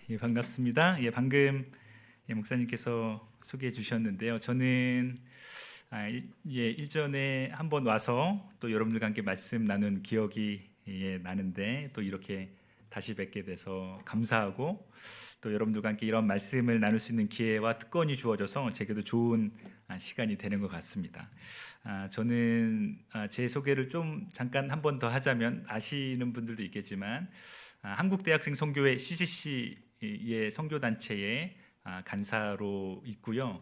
예, 반갑습니다. 방금 목사님께서 소개해 주셨는데요. 저는 일전에 한번 와서 또 여러분들과 함께 말씀 나눈 기억이 나는데 또 이렇게 다시 뵙게 돼서 감사하고 또 여러분들과 함께 이런 말씀을 나눌 수 있는 기회와 특권이 주어져서 제게도 좋은 시간이 되는 것 같습니다. 저는 제 소개를 좀 잠깐 한 번 더 하자면 아시는 분들도 있겠지만 한국대학생 선교회 CCC의 선교단체에 간사로 있고요.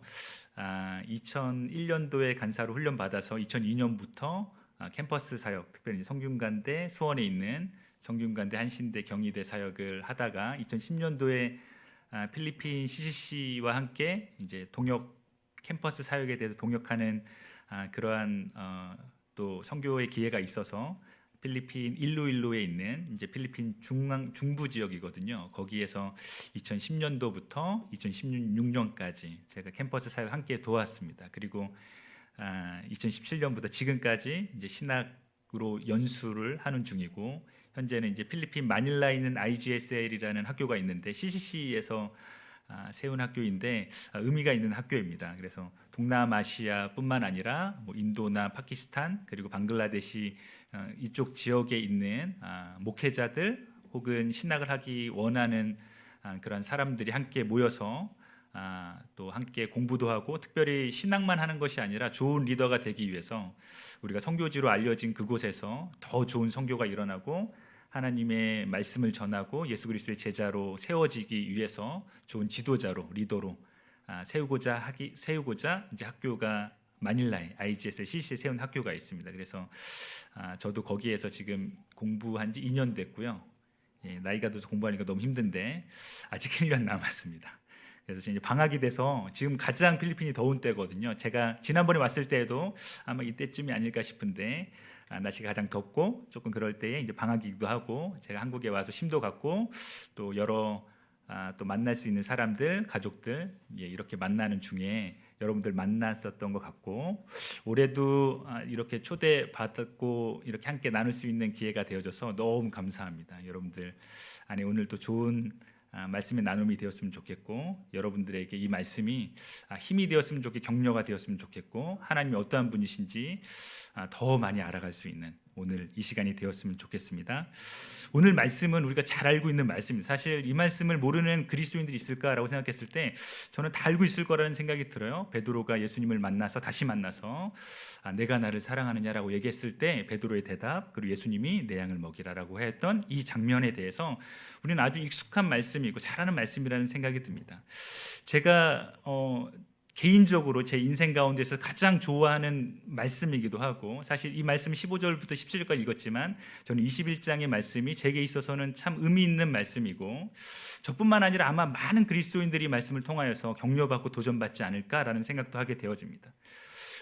2001년도에 간사로 훈련받아서 2002년부터 캠퍼스 사역, 특별히 성균관대 수원에 있는 성균관대 한신대 경희대 사역을 하다가 2010년도에 필리핀 CCC와 함께 이제 동역 캠퍼스 사역에 대해서 동역하는 그러한 또 선교의 기회가 있어서 필리핀 일루일루에 있는 이제 필리핀 중부 지역이거든요. 거기에서 2010년도부터 2016년까지 제가 캠퍼스 사역 함께 도왔습니다. 그리고 2017년부터 지금까지 이제 신학으로 연수를 하는 중이고, 현재는 이제 필리핀 마닐라에 있는 IGSL이라는 학교가 있는데 CCC에서 세운 학교인데 의미가 있는 학교입니다. 그래서 동남아시아뿐만 아니라 뭐 인도나 파키스탄 그리고 방글라데시 이쪽 지역에 있는 목회자들 혹은 신학을 하기 원하는 그런 사람들이 함께 모여서 또 함께 공부도 하고, 특별히 신학만 하는 것이 아니라 좋은 리더가 되기 위해서 우리가 선교지로 알려진 그곳에서 더 좋은 선교가 일어나고 하나님의 말씀을 전하고 예수 그리스도의 제자로 세워지기 위해서 좋은 지도자로, 리더로 세우고자 이제 학교가 마닐라에 IGSL CC에 세운 학교가 있습니다. 그래서 저도 거기에서 지금 공부한 지 2년 됐고요. 나이가 들어서 공부하니까 너무 힘든데 아직 1년 남았습니다. 그래서 이제 방학이 돼서 지금 가장 필리핀이 더운 때거든요. 제가 지난번에 왔을 때에도 아마 이때쯤이 아닐까 싶은데 날씨가 가장 덥고 조금 그럴 때에 이제 방학이기도 하고, 제가 한국에 와서 심도 갖고 또 여러 또 만날 수 있는 사람들, 가족들 이렇게 만나는 중에 여러분들 만났었던 것 같고, 올해도 이렇게 초대받았고 이렇게 함께 나눌 수 있는 기회가 되어져서 너무 감사합니다. 여러분들 안에 오늘 또 좋은 말씀의 나눔이 되었으면 좋겠고, 여러분들에게 이 말씀이 힘이 되었으면 좋겠고 격려가 되었으면 좋겠고, 하나님이 어떠한 분이신지 더 많이 알아갈 수 있는 오늘 이 시간이 되었으면 좋겠습니다. 오늘 말씀은 우리가 잘 알고 있는 말씀입니다. 사실 이 말씀을 모르는 그리스도인들이 있을까라고 생각했을 때 저는 다 알고 있을 거라는 생각이 들어요. 베드로가 예수님을 다시 만나서 내가 나를 사랑하느냐라고 얘기했을 때 베드로의 대답, 그리고 예수님이 내 양을 먹이라라고 했던 이 장면에 대해서 우리는 아주 익숙한 말씀이고 잘하는 말씀이라는 생각이 듭니다. 제가 개인적으로 제 인생 가운데서 가장 좋아하는 말씀이기도 하고, 사실 이 말씀 15절부터 17절까지 읽었지만 저는 21장의 말씀이 제게 있어서는 참 의미 있는 말씀이고, 저뿐만 아니라 아마 많은 그리스도인들이 말씀을 통하여서 격려받고 도전받지 않을까라는 생각도 하게 되어집니다.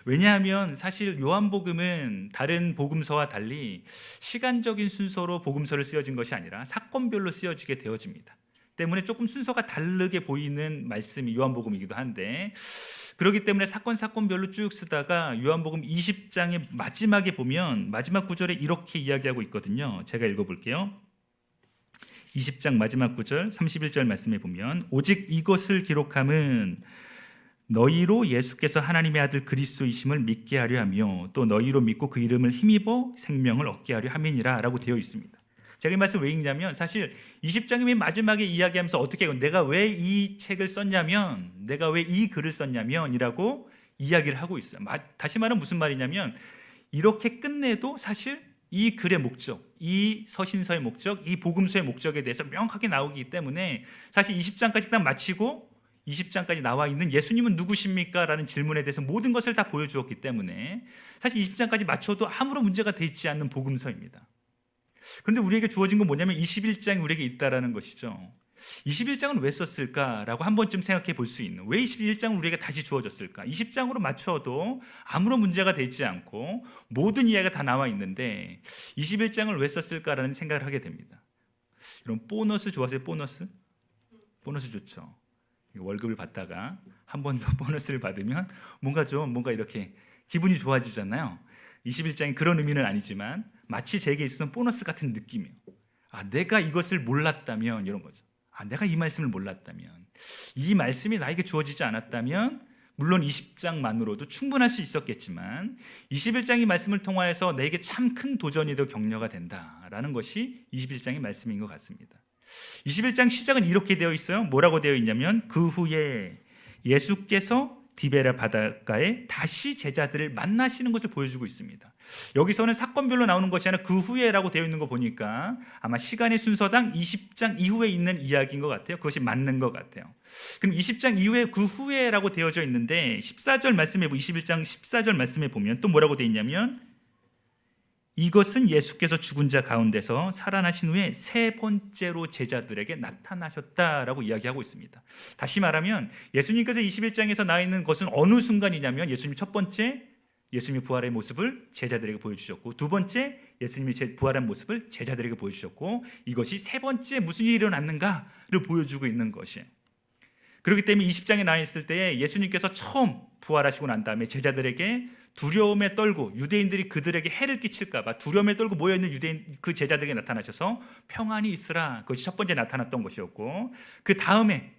왜냐하면 사실 요한복음은 다른 복음서와 달리 시간적인 순서로 복음서를 쓰여진 것이 아니라 사건별로 쓰여지게 되어집니다. 때문에 조금 순서가 다르게 보이는 말씀이 요한복음이기도 한데, 그렇기 때문에 사건별로 쭉 쓰다가 요한복음 20장의 마지막에 보면 마지막 구절에 이렇게 이야기하고 있거든요. 제가 읽어볼게요. 20장 마지막 구절 31절 말씀에 보면, 오직 이것을 기록함은 너희로 예수께서 하나님의 아들 그리스도이심을 믿게 하려 하며 또 너희로 믿고 그 이름을 힘입어 생명을 얻게 하려 함이니라 라고 되어 있습니다. 제가 이 말씀 왜 읽냐면, 사실 20장의 맨 마지막에 이야기하면서 어떻게 내가 왜 이 책을 썼냐면, 내가 왜 이 글을 썼냐면 이라고 이야기를 하고 있어요. 다시 말하면 무슨 말이냐면, 이렇게 끝내도 사실 이 글의 목적, 이 서신서의 목적, 이 복음서의 목적에 대해서 명확하게 나오기 때문에 사실 20장까지 딱 마치고 20장까지 나와 있는 예수님은 누구십니까? 라는 질문에 대해서 모든 것을 다 보여주었기 때문에 사실 20장까지 맞춰도 아무런 문제가 되지 않는 복음서입니다. 그런데 우리에게 주어진 건 뭐냐면 21장이 우리에게 있다라는 것이죠. 21장은 왜 썼을까라고 한 번쯤 생각해 볼 수 있는, 왜 21장은 우리에게 다시 주어졌을까? 20장으로 맞춰도 아무런 문제가 되지 않고 모든 이야기가 다 나와 있는데 21장을 왜 썼을까라는 생각을 하게 됩니다. 이런 보너스 좋아하세요? 보너스 좋죠. 월급을 받다가 한 번 더 보너스를 받으면 뭔가 이렇게 기분이 좋아지잖아요. 21장이 그런 의미는 아니지만 마치 제게 있어서 보너스 같은 느낌이에요. 내가 이것을 몰랐다면, 이런 거죠. 내가 이 말씀을 몰랐다면, 이 말씀이 나에게 주어지지 않았다면 물론 20장만으로도 충분할 수 있었겠지만 21장의 말씀을 통하여서 내게 참 큰 도전이도 격려가 된다라는 것이 21장의 말씀인 것 같습니다. 21장 시작은 이렇게 되어 있어요. 뭐라고 되어 있냐면 그 후에 예수께서 디베라 바닷가에 다시 제자들을 만나시는 것을 보여주고 있습니다. 여기서는 사건별로 나오는 것이 아니라 그 후에라고 되어 있는 거 보니까 아마 시간의 순서당 20장 이후에 있는 이야기인 것 같아요. 그것이 맞는 것 같아요. 그럼 20장 이후에 그 후에라고 되어져 있는데 14절 말씀에 21장 14절 말씀에 보면 또 뭐라고 되어 있냐면 이것은 예수께서 죽은 자 가운데서 살아나신 후에 세 번째로 제자들에게 나타나셨다라고 이야기하고 있습니다. 다시 말하면 예수님께서 21장에서 나와 있는 것은 어느 순간이냐면 예수님 첫 번째 예수님의 부활의 모습을 제자들에게 보여주셨고 두 번째 예수님의 부활한 모습을 제자들에게 보여주셨고 이것이 세 번째 무슨 일이 일어났는가를 보여주고 있는 것이에요. 그렇기 때문에 20장에 나와 있을 때 예수님께서 처음 부활하시고 난 다음에 제자들에게 두려움에 떨고 유대인들이 그들에게 해를 끼칠까 봐 두려움에 떨고 모여있는 유대인 그 제자들에게 나타나셔서 평안이 있으라, 그것이 첫 번째 나타났던 것이었고 그 다음에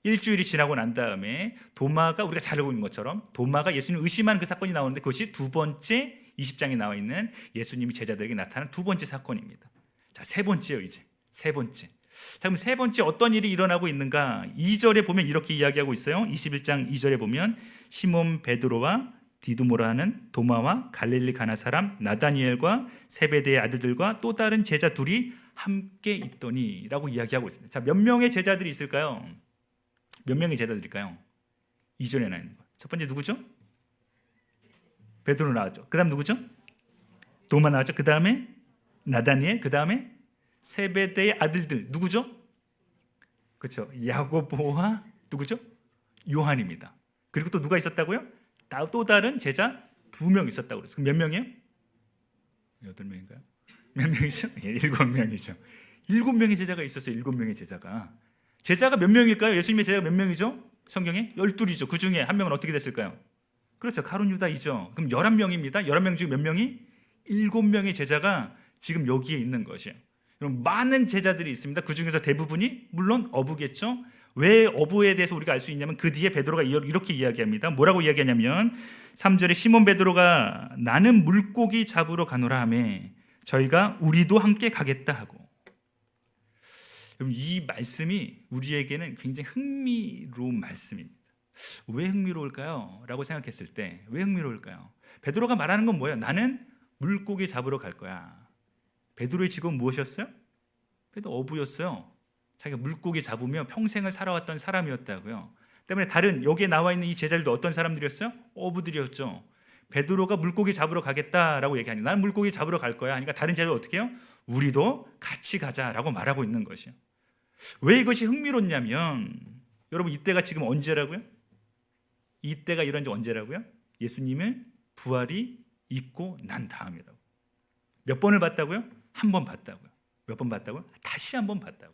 일주일이 지나고 난 다음에 도마가, 우리가 잘 알고 있는 것처럼 도마가 예수님을 의심하는 그 사건이 나오는데 그것이 두 번째 20장에 나와 있는 예수님이 제자들에게 나타난 두 번째 사건입니다. 자, 세 번째요. 이제 세 번째. 자, 그럼 세 번째 어떤 일이 일어나고 있는가? 2절에 보면 이렇게 이야기하고 있어요. 21장 2절에 보면 시몬 베드로와 디두모라 하는 도마와 갈릴리 가나 사람 나다니엘과 세베대의 아들들과 또 다른 제자 둘이 함께 있더니 라고 이야기하고 있습니다. 자, 몇 명의 제자들이 있을까요? 몇 명의 제자들일까요? 2절에 나와 있는 거. 첫 번째 누구죠? 베드로 나왔죠. 그 다음 누구죠? 도마 나왔죠. 그 다음에 나다니엘, 그 다음에 세베대의 아들들 누구죠? 그렇죠. 야고보와 누구죠? 요한입니다. 그리고 또 누가 있었다고요? 또 다른 제자 2명 있었다고 그랬어요. 그럼 몇 명이에요? 8명인가요? 몇 명이죠? 7명이죠. 7명의 제자가 있었어요. 7명의 제자가. 제자가 몇 명일까요? 예수님의 제자가 몇 명이죠? 성경에 12이죠. 그 중에 한 명은 어떻게 됐을까요? 그렇죠. 가룟 유다이죠. 그럼 11명입니다. 11명 중에 몇 명이? 7명의 제자가 지금 여기에 있는 것이에요. 그럼 많은 제자들이 있습니다. 그 중에서 대부분이 물론 어부겠죠. 왜 어부에 대해서 우리가 알 수 있냐면 그 뒤에 베드로가 이렇게 이야기합니다. 뭐라고 이야기하냐면 3절에 시몬 베드로가 나는 물고기 잡으러 가노라 하며 저희가 우리도 함께 가겠다 하고. 그럼 이 말씀이 우리에게는 굉장히 흥미로운 말씀입니다. 왜 흥미로울까요? 라고 생각했을 때 왜 흥미로울까요? 베드로가 말하는 건 뭐예요? 나는 물고기 잡으러 갈 거야. 베드로의 직업은 무엇이었어요? 베드로 어부였어요. 자기가 물고기 잡으며 평생을 살아왔던 사람이었다고요. 때문에 다른 여기에 나와 있는 이 제자들도 어떤 사람들이었어요? 어부들이었죠. 베드로가 물고기 잡으러 가겠다라고 얘기하니 나는 물고기 잡으러 갈 거야. 그러니까 다른 제자들 어떻게 해요? 우리도 같이 가자라고 말하고 있는 것이에요. 왜 이것이 흥미롭냐면 여러분 이때가 지금 언제라고요? 이때가 이런 지 언제라고요? 예수님의 부활이 있고 난 다음이라고. 몇 번을 봤다고요? 한 번 봤다고요. 몇 번 봤다고요? 다시 한 번 봤다고.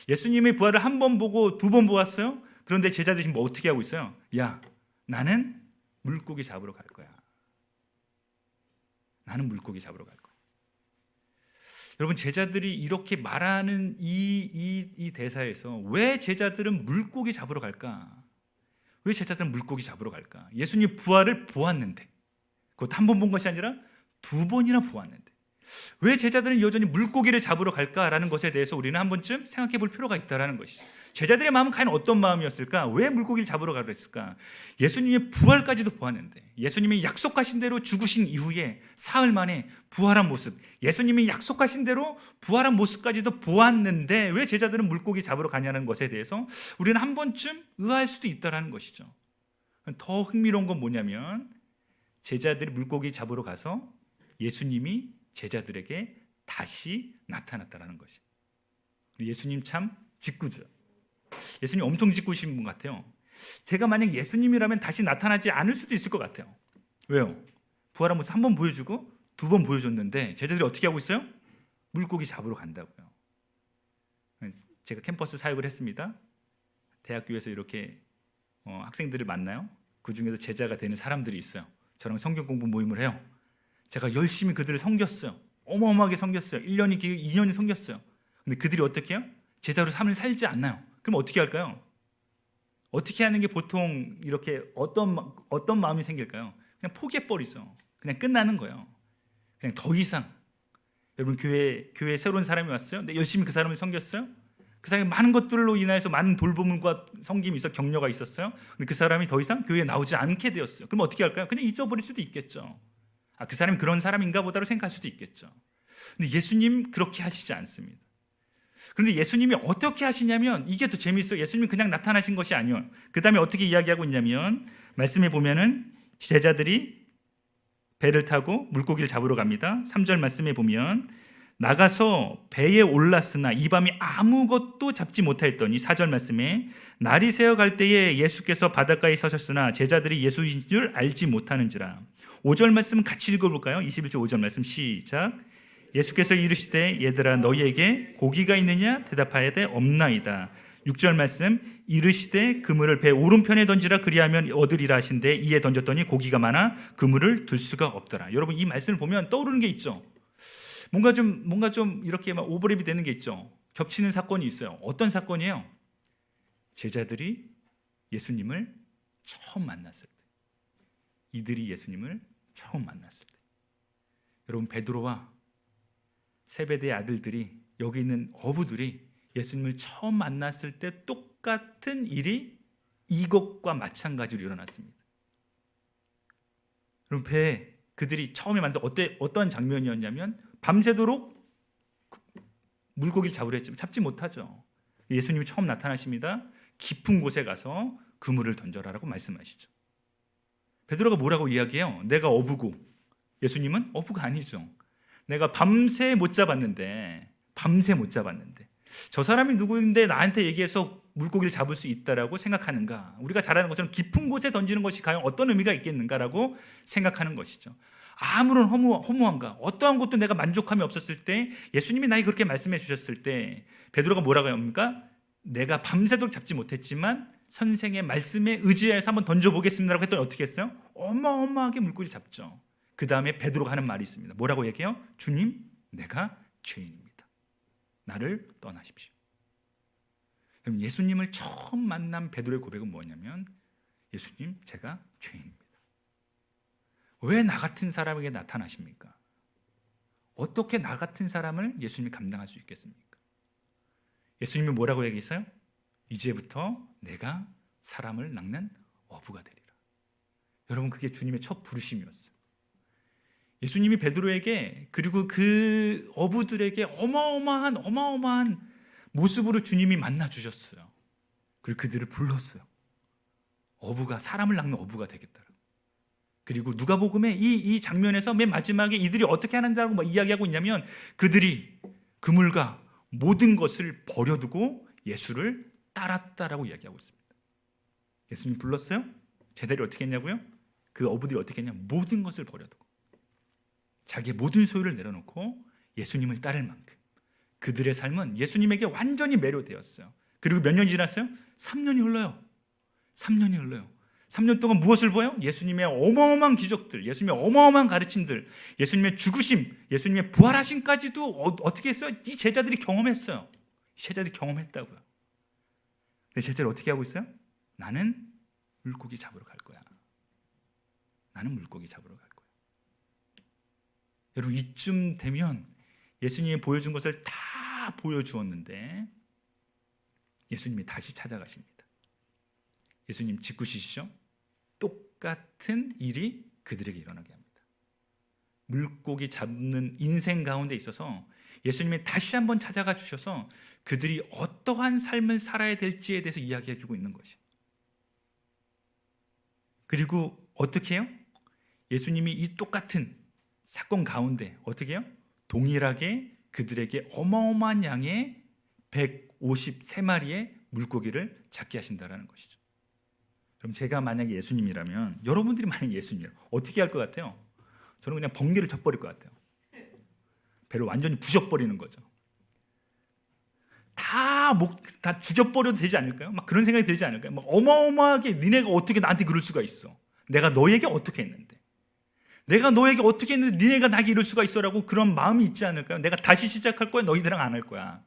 예수님의 부활을 한 번 보고 2번 보았어요. 그런데 제자들이 지금 어떻게 하고 있어요? 야, 나는 물고기 잡으러 갈 거야. 나는 물고기 잡으러 갈 거야. 여러분 제자들이 이렇게 말하는 이 대사에서 왜 제자들은 물고기 잡으러 갈까? 왜 제자들은 물고기 잡으러 갈까? 예수님 부활을 보았는데 그것도 한 번 본 것이 아니라 2번이나 보았는데 왜 제자들은 여전히 물고기를 잡으러 갈까라는 것에 대해서 우리는 한 번쯤 생각해 볼 필요가 있다는 것이죠. 제자들의 마음은 과연 어떤 마음이었을까? 왜 물고기를 잡으러 가려 했을까? 예수님의 부활까지도 보았는데 예수님이 약속하신 대로 죽으신 이후에 사흘 만에 부활한 모습, 예수님이 약속하신 대로 부활한 모습까지도 보았는데 왜 제자들은 물고기 잡으러 가냐는 것에 대해서 우리는 한 번쯤 의아할 수도 있다는 것이죠. 더 흥미로운 건 뭐냐면 제자들이 물고기 잡으러 가서 예수님이 제자들에게 다시 나타났다는 것이. 예수님 참 직구죠. 예수님 엄청 직구신 분 같아요. 제가 만약 예수님이라면 다시 나타나지 않을 수도 있을 것 같아요. 왜요? 부활한 모습 한 번 보여주고 2번 보여줬는데 제자들이 어떻게 하고 있어요? 물고기 잡으러 간다고요. 제가 캠퍼스 사역을 했습니다. 대학교에서 이렇게 학생들을 만나요. 그 중에서 제자가 되는 사람들이 있어요. 저랑 성경 공부 모임을 해요. 제가 열심히 그들을 섬겼어요. 어마어마하게 섬겼어요. 1년이 2년이 섬겼어요. 근데 그들이 어떻게 해요? 제자로 삶을 살지 않나요? 그럼 어떻게 할까요? 어떻게 하는 게 보통 이렇게 어떤 마음이 생길까요? 그냥 포기해버리죠. 그냥 끝나는 거예요. 그냥 더 이상. 여러분 교회에 새로운 사람이 왔어요. 근데 열심히 그 사람을 섬겼어요. 그 사람이 많은 것들로 인하여서 많은 돌봄과 섬김이 있어 격려가 있었어요. 근데 그 사람이 더 이상 교회에 나오지 않게 되었어요. 그럼 어떻게 할까요? 그냥 잊어버릴 수도 있겠죠. 그 사람이 그런 사람인가 보다로 생각할 수도 있겠죠. 근데 예수님 그렇게 하시지 않습니다. 그런데 예수님이 어떻게 하시냐면 이게 더 재미있어요. 예수님이 그냥 나타나신 것이 아니에요. 그 다음에 어떻게 이야기하고 있냐면 말씀에 보면은 제자들이 배를 타고 물고기를 잡으러 갑니다. 3절 말씀에 보면 나가서 배에 올랐으나 이 밤이 아무것도 잡지 못하였더니 4절 말씀에 날이 새어갈 때에 예수께서 바닷가에 서셨으나 제자들이 예수인 줄 알지 못하는지라. 5절 말씀 같이 읽어볼까요? 21절 5절 말씀 시작. 예수께서 이르시되 얘들아 너희에게 고기가 있느냐 대답하여되 없나이다. 6절 말씀 이르시되 그물을 배 오른편에 던지라 그리하면 얻으리라 하신데 이에 던졌더니 고기가 많아 그물을 들 수가 없더라. 여러분 이 말씀을 보면 떠오르는 게 있죠. 뭔가 좀 이렇게 막 오버랩이 되는 게 있죠. 겹치는 사건이 있어요. 어떤 사건이에요? 제자들이 예수님을 처음 만났을 때, 이들이 예수님을 처음 만났을 때, 여러분 베드로와 세베대의 아들들이 여기 있는 어부들이 예수님을 처음 만났을 때 똑같은 일이 이것과 마찬가지로 일어났습니다. 그럼 배에 그들이 처음에 만난 어떤 장면이었냐면 밤새도록 물고기를 잡으려 했지만 잡지 못하죠. 예수님이 처음 나타나십니다. 깊은 곳에 가서 그물을 던져라라고 말씀하시죠. 베드로가 뭐라고 이야기해요? 내가 어부고 예수님은 어부가 아니죠. 내가 밤새 못 잡았는데 저 사람이 누구인데 나한테 얘기해서 물고기를 잡을 수 있다라고 생각하는가? 우리가 잘 아는 것처럼 깊은 곳에 던지는 것이 과연 어떤 의미가 있겠는가라고 생각하는 것이죠. 아무런 허무함과 어떠한 것도 내가 만족함이 없었을 때 예수님이 나에게 그렇게 말씀해 주셨을 때 베드로가 뭐라고 합니까? 내가 밤새도록 잡지 못했지만 선생의 말씀에 의지해서 한번 던져보겠습니다라고 했더니 어떻게 했어요? 어마어마하게 물고기를 잡죠. 그 다음에 베드로가 하는 말이 있습니다. 뭐라고 얘기해요? 주님, 내가 죄인입니다. 나를 떠나십시오. 그럼 예수님을 처음 만난 베드로의 고백은 뭐냐면 예수님, 제가 죄인입니다. 왜 나 같은 사람에게 나타나십니까? 어떻게 나 같은 사람을 예수님이 감당할 수 있겠습니까? 예수님이 뭐라고 얘기했어요? 이제부터 내가 사람을 낚는 어부가 되리라. 여러분 그게 주님의 첫 부르심이었어요. 예수님이 베드로에게 그리고 그 어부들에게 어마어마한 모습으로 주님이 만나 주셨어요. 그리고 그들을 불렀어요. 어부가 사람을 낚는 어부가 되겠다. 그리고 누가복음에 이 장면에서 맨 마지막에 이들이 어떻게 하는다고 막 이야기하고 있냐면 그들이 그물과 모든 것을 버려두고 예수를 따랐다라고 이야기하고 있습니다. 예수님 불렀어요? 제자들이 어떻게 했냐고요? 그 어부들이 어떻게 했냐? 모든 것을 버려두고 자기의 모든 소유를 내려놓고 예수님을 따를 만큼 그들의 삶은 예수님에게 완전히 매료되었어요. 그리고 몇 년이 지났어요? 3년이 흘러요. 3년 동안 무엇을 보여요? 예수님의 어마어마한 기적들, 예수님의 어마어마한 가르침들, 예수님의 죽으심, 예수님의 부활하심까지도 어떻게 했어요? 이 제자들이 경험했어요. 이 제자들이 경험했다고요. 근데 제자들이 어떻게 하고 있어요? 나는 물고기 잡으러 갈 거야. 여러분 이쯤 되면 예수님이 보여준 것을 다 보여주었는데 예수님이 다시 찾아가십니다. 예수님 짓궂으시죠? 똑같은 일이 그들에게 일어나게 합니다. 물고기 잡는 인생 가운데 있어서 예수님이 다시 한번 찾아가 주셔서 그들이 어떠한 삶을 살아야 될지에 대해서 이야기해 주고 있는 것이에요. 그리고 어떻게 해요? 예수님이 이 똑같은 사건 가운데 어떻게 해요? 동일하게 그들에게 어마어마한 양의 153마리의 물고기를 잡게 하신다는 것이죠. 그럼 제가 만약에 예수님이라면 여러분들이 만약에 예수님이라면 어떻게 할 것 같아요? 저는 그냥 번개를 쳐버릴 것 같아요. 배를 완전히 부셔버리는 거죠. 다 죽여버려도 되지 않을까요? 막 그런 생각이 들지 않을까요? 막 어마어마하게 니네가 어떻게 나한테 그럴 수가 있어? 내가 너에게 어떻게 했는데? 니네가 나에게 이럴 수가 있어라고 그런 마음이 있지 않을까요? 내가 다시 시작할 거야, 너희들랑 안 할 거야.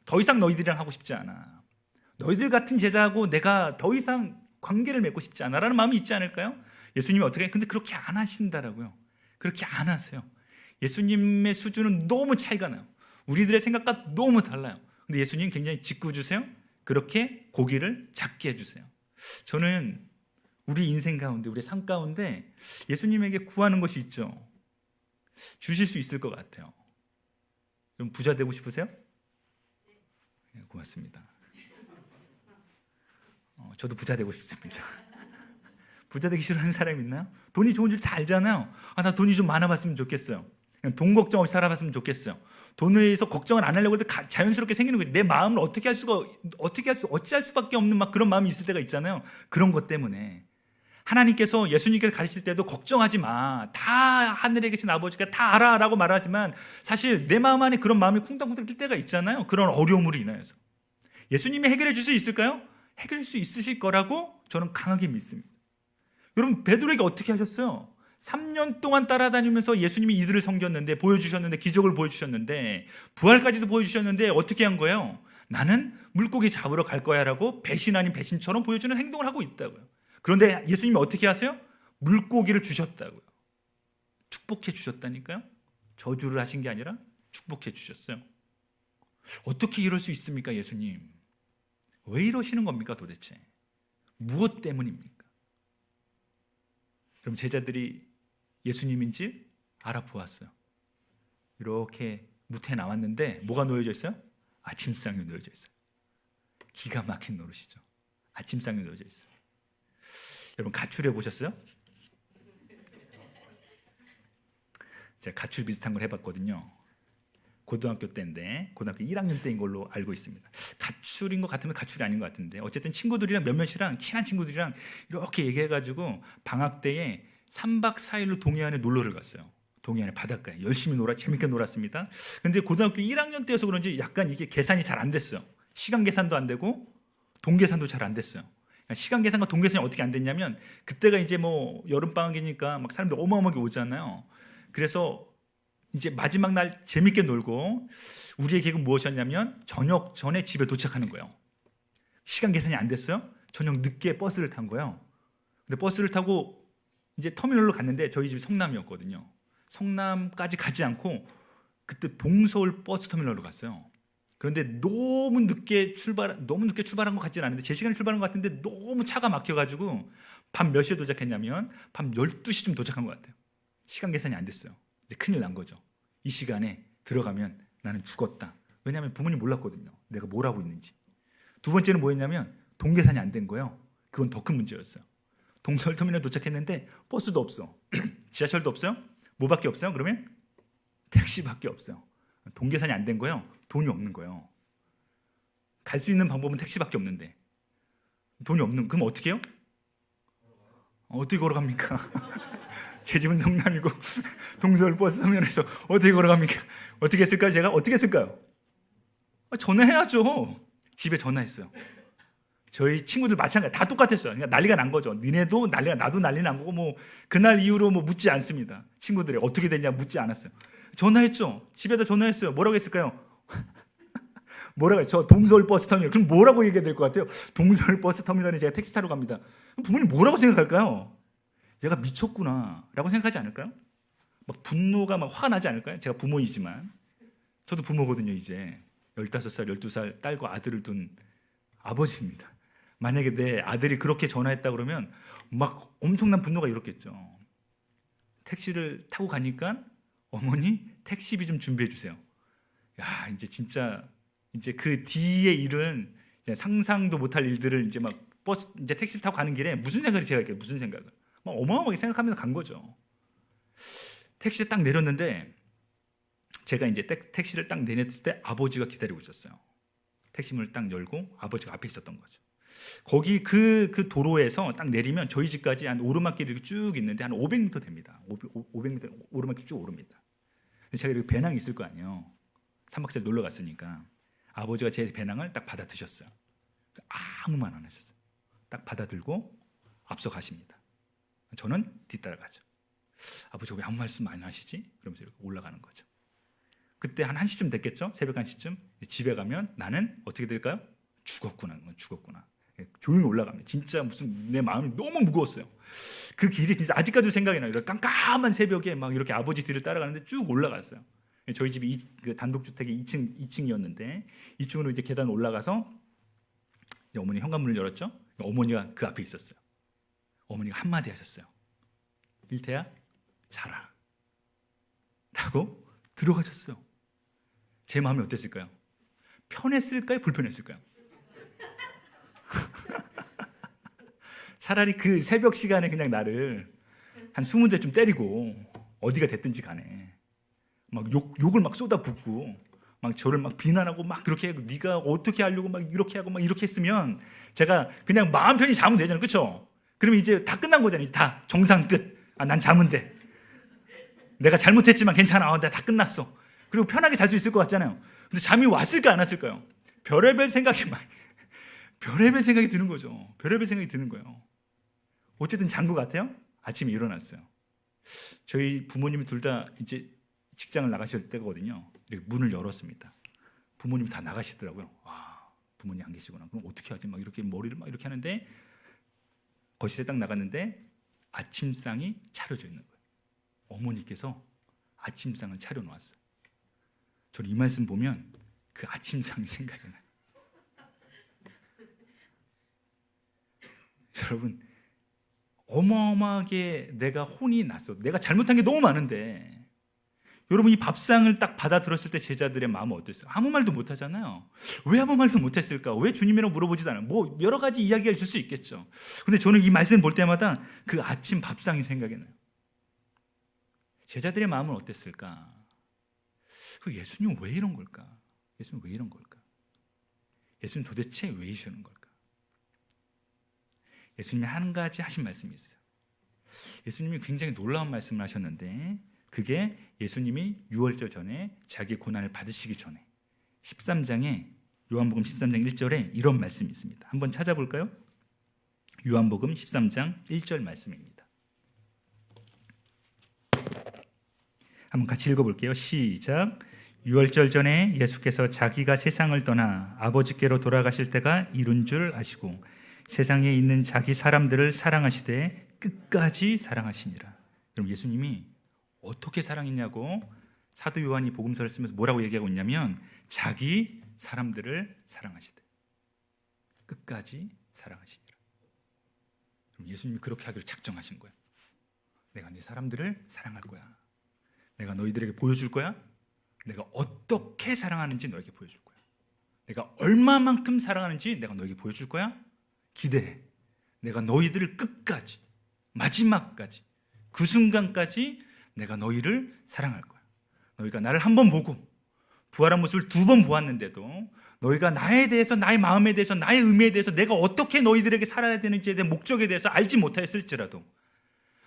더 이상 너희들이랑 하고 싶지 않아. 너희들 같은 제자하고 내가 더 이상 관계를 맺고 싶지 않아 라는 마음이 있지 않을까요? 예수님이 어떻게 해요? 근데 그렇게 안 하신다라고요. 그렇게 안 하세요. 예수님의 수준은 너무 차이가 나요. 우리들의 생각과 너무 달라요. 근데 예수님 굉장히 짓궂으세요. 그렇게 고기를 작게 해주세요. 저는 우리 인생 가운데, 우리 삶 가운데 예수님에게 구하는 것이 있죠. 주실 수 있을 것 같아요. 좀 부자 되고 싶으세요? 네, 고맙습니다. 저도 부자 되고 싶습니다. 부자 되기 싫어하는 사람 있나요? 돈이 좋은 줄 잘 알잖아요. 나 돈이 좀 많아봤으면 좋겠어요. 그냥 돈 걱정 없이 살아봤으면 좋겠어요. 돈을 위해서 걱정을 안 하려고 해도 자연스럽게 생기는 거예요. 내 마음을 어찌할 수밖에 없는 막 그런 마음이 있을 때가 있잖아요. 그런 것 때문에 하나님께서 예수님께서 가르칠 때도 걱정하지 마. 다 하늘에 계신 아버지가 다 알아라고 말하지만 사실 내 마음 안에 그런 마음이 쿵당쿵당 뜰 때가 있잖아요. 그런 어려움으로 인하여서 예수님이 해결해 줄 수 있을까요? 해결할 수 있으실 거라고 저는 강하게 믿습니다. 여러분 베드로에게 어떻게 하셨어요? 3년 동안 따라다니면서 예수님이 이들을 섬겼는데 보여주셨는데 기적을 보여주셨는데 부활까지도 보여주셨는데 어떻게 한 거예요? 나는 물고기 잡으러 갈 거야 라고 배신 아닌 배신처럼 보여주는 행동을 하고 있다고요. 그런데 예수님이 어떻게 하세요? 물고기를 주셨다고요. 축복해 주셨다니까요. 저주를 하신 게 아니라 축복해 주셨어요. 어떻게 이럴 수 있습니까? 예수님 왜 이러시는 겁니까 도대체? 무엇 때문입니까? 그럼 제자들이 예수님인지 알아보았어요. 이렇게 무태에 나왔는데 뭐가 놓여져 있어요? 아침상이 놓여져 있어요. 기가 막힌 노릇이죠. 아침상이 놓여져 있어요. 여러분 가출해 보셨어요? 제가 가출 비슷한 걸 해봤거든요. 고등학교 때인데 고등학교 1학년 때인 걸로 알고 있습니다. 가출인 것 같으면 가출이 아닌 것 같은데 어쨌든 친구들이랑 몇몇이랑 친한 친구들이랑 이렇게 얘기해가지고 방학 때에 3박 4일로 동해안에 놀러를 갔어요. 동해안에 바닷가에 열심히 재밌게 놀았습니다. 근데 고등학교 1학년 때여서 그런지 약간 이게 계산이 잘 안 됐어요. 시간 계산도 안 되고 돈 계산도 잘 안 됐어요. 시간 계산과 돈 계산이 어떻게 안 됐냐면 그때가 이제 뭐 여름 방학이니까 막 사람들 어마어마하게 오잖아요. 그래서 이제 마지막 날 재밌게 놀고 우리의 계획은 무엇이었냐면 저녁 전에 집에 도착하는 거예요. 시간 계산이 안 됐어요. 저녁 늦게 버스를 탄 거예요. 근데 버스를 타고 이제 터미널로 갔는데 저희 집이 성남이었거든요. 성남까지 가지 않고 그때 동서울 버스 터미널로 갔어요. 그런데 너무 늦게 출발한 것 같지는 않은데 제 시간에 출발한 것 같은데 너무 차가 막혀가지고 밤 몇 시에 도착했냐면 밤 12시쯤 도착한 것 같아요. 시간 계산이 안 됐어요. 이제 큰일 난 거죠. 이 시간에 들어가면 나는 죽었다. 왜냐하면 부모님 몰랐거든요. 내가 뭘 하고 있는지. 두 번째는 뭐였냐면 돈 계산이 안 된 거예요. 그건 더 큰 문제였어요. 동서울터미널 도착했는데 버스도 없어. 지하철도 없어요. 뭐밖에 없어요? 그러면 택시밖에 없어요. 돈 계산이 안 된 거예요. 돈이 없는 거예요. 갈 수 있는 방법은 택시밖에 없는데 돈이 없는. 그럼 어떻게 해요? 어떻게 걸어갑니까? 제 집은 성남이고 동서울 버스 터미널에서 어떻게 걸어갑니까? 어떻게 했을까요? 제가 어떻게 했을까요? 전화해야죠. 집에 전화했어요. 저희 친구들 마찬가지 다 똑같았어요. 그러니까 난리가 난 거죠. 니네도 난리가 나도 난리 난 거고 뭐 그날 이후로 뭐 묻지 않습니다. 친구들이 어떻게 됐냐 묻지 않았어요. 전화했죠. 집에다 전화했어요. 뭐라고 했을까요? 뭐라고 해요? 저 동서울 버스 터미널. 그럼 뭐라고 얘기해야 될 것 같아요? 동서울 버스 터미널에 제가 택시 타러 갑니다. 부모님 뭐라고 생각할까요? 얘가 미쳤구나 라고 생각하지 않을까요? 막 분노가 막 화가 나지 않을까요? 제가 부모이지만 저도 부모거든요. 이제 15살, 12살 딸과 아들을 둔 아버지입니다. 만약에 내 아들이 그렇게 전화했다 그러면 막 엄청난 분노가 일었겠죠. 택시를 타고 가니까 어머니 택시비 좀 준비해 주세요. 야 이제 진짜 이제 그 뒤의 일은 이제 상상도 못할 일들을 이제 막 버스 이제 택시를 타고 가는 길에 무슨 생각이 제가 이렇게 무슨 생각을 막 어마어마하게 생각하면서 간 거죠. 택시에 딱 내렸는데 제가 이제 택시를 딱 내렸을 때 아버지가 기다리고 있었어요. 택시문을 딱 열고 아버지가 앞에 있었던 거죠. 거기 그 도로에서 딱 내리면 저희 집까지 한 오르막길이 쭉 있는데 한 500m 됩니다. 500m 오르막길 쭉 오릅니다. 제가 이렇게 배낭이 있을 거 아니에요. 3박 4일 놀러 갔으니까 아버지가 제 배낭을 딱 받아 드셨어요. 아무 말 안 하셨어요. 딱 받아 들고 앞서 가십니다. 저는 뒤따라가죠. 아버지가 왜 아무 말씀 안 하시지? 그러면서 이렇게 올라가는 거죠. 그때 한 1시쯤 됐겠죠? 새벽 1시쯤. 집에 가면 나는 어떻게 될까요? 죽었구나. 조용히 올라갑니다. 진짜 무슨 내 마음이 너무 무거웠어요. 그 길이 진짜 아직까지도 생각이 나요. 깜깜한 새벽에 막 이렇게 아버지 뒤를 따라가는데 쭉 올라갔어요. 저희 집이 그 단독주택이 2층이었는데 2층으로 이제 계단 올라가서 어머니 현관문을 열었죠. 어머니가 그 앞에 있었어요. 어머니가 한마디 하셨어요. 일태야, 자라. 라고 들어가셨어요. 제 마음이 어땠을까요? 편했을까요? 불편했을까요? 차라리 그 새벽 시간에 그냥 나를 한 20대쯤 때리고 어디가 됐든지 간에 막 욕을 막 쏟아붓고 막 저를 막 비난하고 막 그렇게 하고 네가 어떻게 하려고 막 이렇게 하고 막 이렇게 했으면 제가 그냥 마음 편히 자면 되잖아요. 그렇죠? 그러면 이제 다 끝난 거잖아요. 다 정상 끝. 난 자면 돼. 내가 잘못했지만 괜찮아. 나 다 끝났어. 그리고 편하게 잘 수 있을 것 같잖아요. 근데 잠이 왔을까 안 왔을까요? 별의별 생각이 드는 거죠. 별의별 생각이 드는 거예요. 어쨌든 잔 것 같아요. 아침에 일어났어요. 저희 부모님이 둘 다 이제 직장을 나가실 때거든요. 이렇게 문을 열었습니다. 부모님이 다 나가시더라고요. 와, 부모님 안 계시구나. 그럼 어떻게 하지? 막 이렇게 머리를 막 이렇게 하는데 거실에 딱 나갔는데 아침상이 차려져 있는 거예요. 어머니께서 아침상을 차려놓았어요. 저는 이 말씀 보면 그 아침상이 생각이 나요. 여러분, 어마어마하게 내가 혼이 났어. 내가 잘못한 게 너무 많은데 여러분 이 밥상을 딱 받아 들었을 때 제자들의 마음은 어땠어요? 아무 말도 못 하잖아요. 왜 아무 말도 못 했을까? 왜 주님이라고 물어보지도 않아요? 뭐 여러 가지 이야기가 있을 수 있겠죠. 근데 저는 이 말씀 볼 때마다 그 아침 밥상이 생각이 나요. 제자들의 마음은 어땠을까? 그 예수님 왜 이런 걸까? 예수님 왜 이런 걸까? 예수님 도대체 왜 이러는 걸까? 예수님이 한 가지 하신 말씀이 있어요. 예수님이 굉장히 놀라운 말씀을 하셨는데 그게 예수님이 유월절 전에 자기의 고난을 받으시기 전에 13장에 요한복음 13장 1절에 이런 말씀이 있습니다. 한번 찾아볼까요? 요한복음 13장 1절 말씀입니다. 한번 같이 읽어볼게요. 시작. 유월절 전에 예수께서 자기가 세상을 떠나 아버지께로 돌아가실 때가 이룬 줄 아시고 세상에 있는 자기 사람들을 사랑하시되 끝까지 사랑하시니라. 그럼 예수님이 어떻게 사랑했냐고 사도 요한이 복음서를 쓰면서 뭐라고 얘기하고 있냐면 자기 사람들을 사랑하시되 끝까지 사랑하시니라. 그럼 예수님이 그렇게 하기로 작정하신 거예요. 내가 네 사람들을 사랑할 거야. 내가 너희들에게 보여줄 거야. 내가 어떻게 사랑하는지 너에게 보여줄 거야. 내가 얼마만큼 사랑하는지 내가 너에게 보여줄 거야. 기대해. 내가 너희들을 끝까지 마지막까지 그 순간까지 내가 너희를 사랑할 거야. 너희가 나를 한 번 보고 부활한 모습을 2번 보았는데도 너희가 나에 대해서 나의 마음에 대해서 나의 의미에 대해서 내가 어떻게 너희들에게 살아야 되는지에 대한 목적에 대해서 알지 못하였을지라도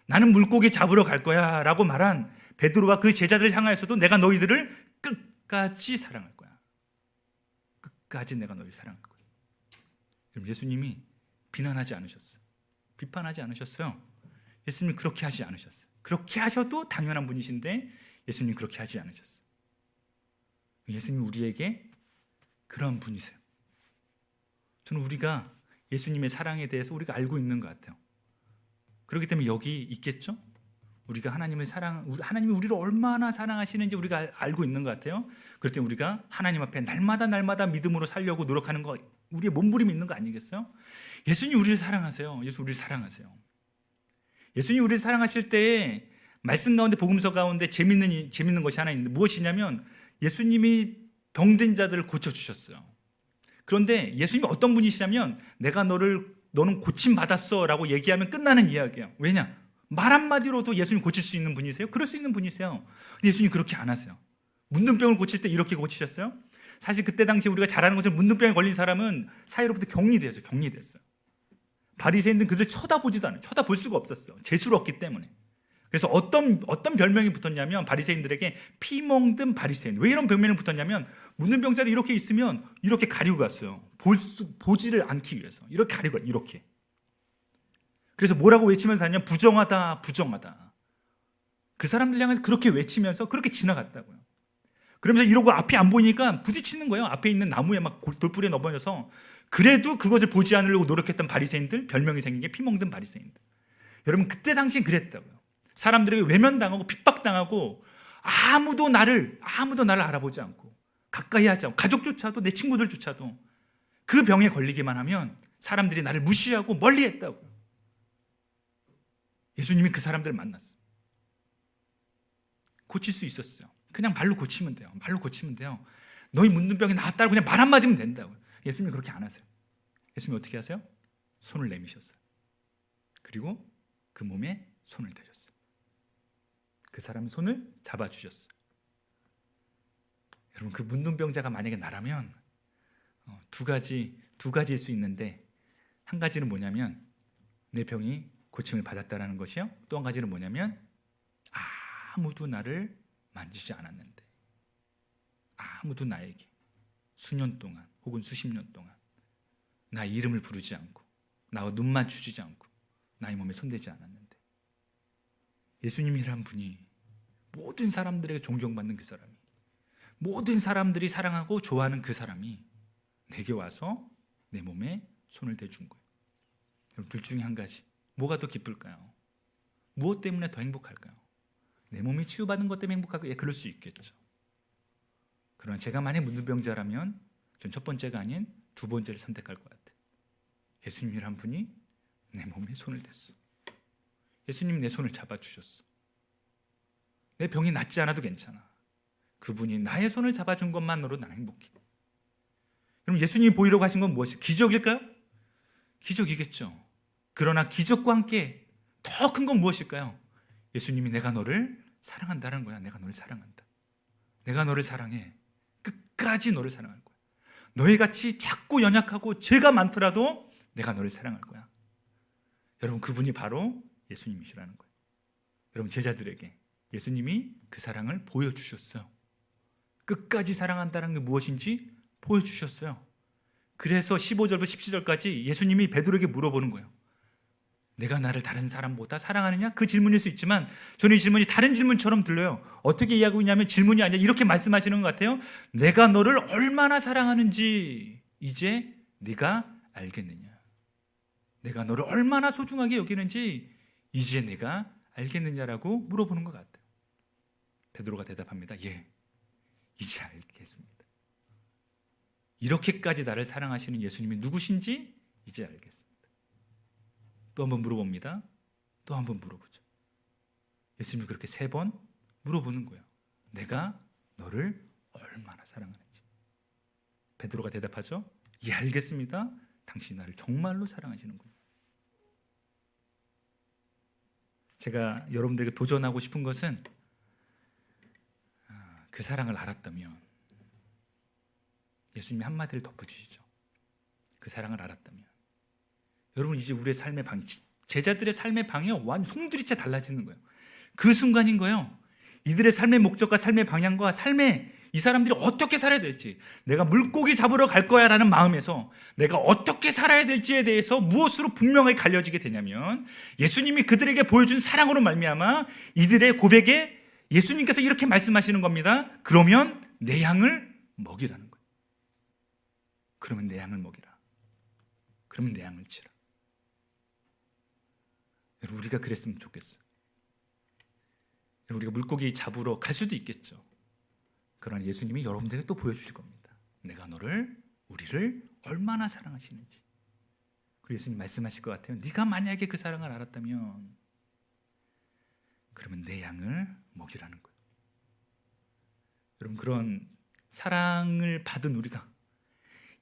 나는 물고기 잡으러 갈 거야 라고 말한 베드로와 그 제자들을 향하여서도 내가 너희들을 끝까지 사랑할 거야. 끝까지 내가 너희를 사랑할 거야. 그럼 예수님이 비난하지 않으셨어요. 비판하지 않으셨어요. 예수님이 그렇게 하지 않으셨어요. 그렇게 하셔도 당연한 분이신데 예수님이 그렇게 하지 않으셨어요. 예수님이 우리에게 그런 분이세요. 저는 우리가 예수님의 사랑에 대해서 우리가 알고 있는 것 같아요. 그렇기 때문에 여기 있겠죠? 우리가 하나님이 우리를 얼마나 사랑하시는지 우리가 알고 있는 것 같아요. 그럴 때 우리가 하나님 앞에 날마다 믿음으로 살려고 노력하는 거 우리의 몸부림이 있는 거 아니겠어요? 예수님 우리를 사랑하세요. 예수 우리를 사랑하세요. 예수님 우리를 사랑하실 때에 말씀 가운데 복음서 가운데 재밌는 것이 하나 있는데 무엇이냐면 예수님이 병든 자들을 고쳐주셨어요. 그런데 예수님이 어떤 분이시냐면 내가 너는 고침받았어 라고 얘기하면 끝나는 이야기예요. 왜냐? 말 한마디로도 예수님 고칠 수 있는 분이세요? 그럴 수 있는 분이세요. 근데 예수님 그렇게 안 하세요. 문둥병을 고칠 때 이렇게 고치셨어요? 사실 그때 당시 우리가 잘 아는 것처럼 문둥병에 걸린 사람은 사회로부터 격리됐어요. 바리새인들은 그들 쳐다보지도 않아요. 쳐다볼 수가 없었어요. 재수로 없기 때문에. 그래서 어떤 별명이 붙었냐면 바리새인들에게 피 먹는 바리새인. 왜 이런 별명이 붙었냐면 문둥병자들이 이렇게 있으면 이렇게 가리고 갔어요. 보지를 않기 위해서. 이렇게 가리고 가요. 이렇게. 그래서 뭐라고 외치면서 다니냐? 부정하다. 그 사람들 향해서 그렇게 외치면서 그렇게 지나갔다고요. 그러면서 이러고 앞이 안 보이니까 부딪히는 거예요. 앞에 있는 나무에 막 돌뿌리에 넘어져서. 그래도 그것을 보지 않으려고 노력했던 바리새인들, 별명이 생긴 게 피 먹는 바리새인들. 여러분 그때 당시엔 그랬다고요. 사람들에게 외면당하고 핍박당하고 아무도 나를 알아보지 않고 가까이 하지 않고 가족조차도 내 친구들조차도 그 병에 걸리기만 하면 사람들이 나를 무시하고 멀리했다고요. 예수님이 그 사람들을 만났어요. 고칠 수 있었어요. 그냥 말로 고치면 돼요. 말로 고치면 돼요. 너희 묻는 병이 나았다고 그냥 말 한마디면 된다고요. 예수님이 그렇게 안 하세요. 예수님이 어떻게 하세요? 손을 내미셨어요. 그리고 그 몸에 손을 대셨어요. 그 사람 손을 잡아주셨어요. 여러분 그 문둥병자가 만약에 나라면 두 가지일 수 있는데, 한 가지는 뭐냐면 내 병이 고침을 받았다라는 것이요. 또 한 가지는 뭐냐면 아무도 나를 만지지 않았는데, 아무도 나에게 수년 동안 혹은 수십 년 동안 나의 이름을 부르지 않고 나와 눈 맞추지 않고 나의 몸에 손대지 않았는데, 예수님이란 분이 모든 사람들에게 존경받는 그 사람이, 모든 사람들이 사랑하고 좋아하는 그 사람이 내게 와서 내 몸에 손을 대준 거예요. 그럼 둘 중에 한 가지, 뭐가 더 기쁠까요? 무엇 때문에 더 행복할까요? 내 몸이 치유받은 것 때문에 행복할까요? 예, 그럴 수 있겠죠. 그러나 제가 만약 문둥병자라면 전 첫 번째가 아닌 두 번째를 선택할 것 같아요. 예수님이란 분이 내 몸에 손을 댔어. 예수님이 내 손을 잡아주셨어. 내 병이 낫지 않아도 괜찮아. 그분이 나의 손을 잡아준 것만으로 나는 행복해. 그럼 예수님이 보이려고 하신 건 무엇이에요? 기적일까요? 기적이겠죠. 그러나 기적과 함께 더 큰 건 무엇일까요? 예수님이 내가 너를 사랑한다는 거야. 내가 너를 사랑한다. 내가 너를 사랑해. 끝까지 너를 사랑할 거야. 너희 같이 작고 연약하고 죄가 많더라도 내가 너를 사랑할 거야. 여러분 그분이 바로 예수님이시라는 거예요. 여러분 제자들에게 예수님이 그 사랑을 보여주셨어요. 끝까지 사랑한다는 게 무엇인지 보여주셨어요. 그래서 15절부터 17절까지 예수님이 베드로에게 물어보는 거예요. 내가 나를 다른 사람보다 사랑하느냐? 그 질문일 수 있지만 저는 이 질문이 다른 질문처럼 들려요. 어떻게 이해하고 있냐면 질문이 아니라 이렇게 말씀하시는 것 같아요. 내가 너를 얼마나 사랑하는지 이제 네가 알겠느냐? 내가 너를 얼마나 소중하게 여기는지 이제 내가 알겠느냐라고 물어보는 것 같아요. 베드로가 대답합니다. 예, 이제 알겠습니다. 이렇게까지 나를 사랑하시는 예수님이 누구신지 이제 알겠습니다. 또 한번 물어봅니다. 또 한번 물어보죠. 예수님이 그렇게 3번 물어보는 거예요. 내가 너를 얼마나 사랑하는지. 베드로가 대답하죠. 예, 알겠습니다. 당신이 나를 정말로 사랑하시는군요. 제가 여러분들에게 도전하고 싶은 것은 그 사랑을 알았다면, 예수님이 한마디를 덧붙이시죠. 그 사랑을 알았다면 여러분 이제 우리의 삶의 방이, 제자들의 삶의 방이 완전 송두리째 달라지는 거예요. 그 순간인 거예요. 이들의 삶의 목적과 삶의 방향과 삶의 이 사람들이 어떻게 살아야 될지, 내가 물고기 잡으러 갈 거야 라는 마음에서 내가 어떻게 살아야 될지에 대해서 무엇으로 분명하게 갈려지게 되냐면 예수님이 그들에게 보여준 사랑으로 말미암아 이들의 고백에 예수님께서 이렇게 말씀하시는 겁니다. 그러면 내 양을 먹이라는 거예요. 그러면 내 양을 먹이라. 그러면 내 양을 치라. 우리가 그랬으면 좋겠어요. 우리가 물고기 잡으러 갈 수도 있겠죠. 그러나 예수님이 여러분들에게 또 보여주실 겁니다. 내가 우리를 얼마나 사랑하시는지. 그리고 예수님 말씀하실 것 같아요. 네가 만약에 그 사랑을 알았다면 그러면 내 양을 먹이라는 거예요. 여러분 그런 사랑을 받은 우리가,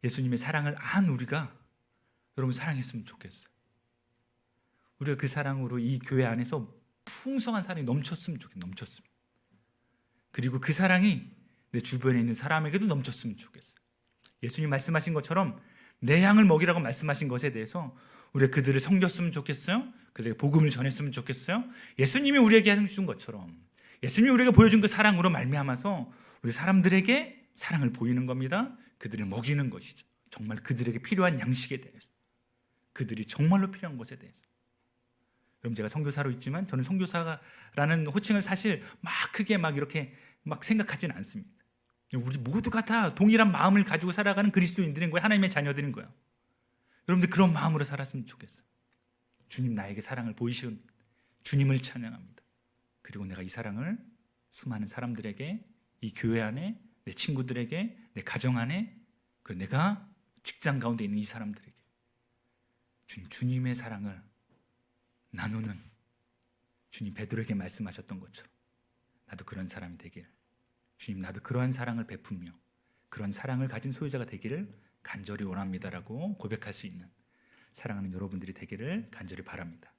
예수님의 사랑을 안 우리가 여러분 사랑했으면 좋겠어요. 우리가 그 사랑으로 이 교회 안에서 풍성한 사랑이 넘쳤으면 넘쳤습니다. 그리고 그 사랑이 내 주변에 있는 사람에게도 넘쳤으면 좋겠어요. 예수님 말씀하신 것처럼 내 양을 먹이라고 말씀하신 것에 대해서 우리가 그들을 섬겼으면 좋겠어요. 그들에게 복음을 전했으면 좋겠어요. 예수님이 우리에게 해준 것처럼 예수님이 우리에게 보여준 그 사랑으로 말미암아서 우리 사람들에게 사랑을 보이는 겁니다. 그들을 먹이는 것이죠. 정말 그들에게 필요한 양식에 대해서, 그들이 정말로 필요한 것에 대해서. 여러분 제가 선교사로 있지만 저는 선교사라는 호칭을 사실 막 크게 막 이렇게 막 생각하지는 않습니다. 우리 모두가 다 동일한 마음을 가지고 살아가는 그리스도인들인 거예요. 하나님의 자녀들인 거예요. 여러분들 그런 마음으로 살았으면 좋겠어요. 주님 나에게 사랑을 보이시는 주님을 찬양합니다. 그리고 내가 이 사랑을 수많은 사람들에게, 이 교회 안에, 내 친구들에게, 내 가정 안에, 그리고 내가 직장 가운데 있는 이 사람들에게 주님의 사랑을 나누는, 주님 베드로에게 말씀하셨던 것처럼 나도 그런 사람이 되길, 주님 나도 그러한 사랑을 베풀며 그런 사랑을 가진 소유자가 되기를 간절히 원합니다라고 고백할 수 있는 사랑하는 여러분들이 되기를 간절히 바랍니다.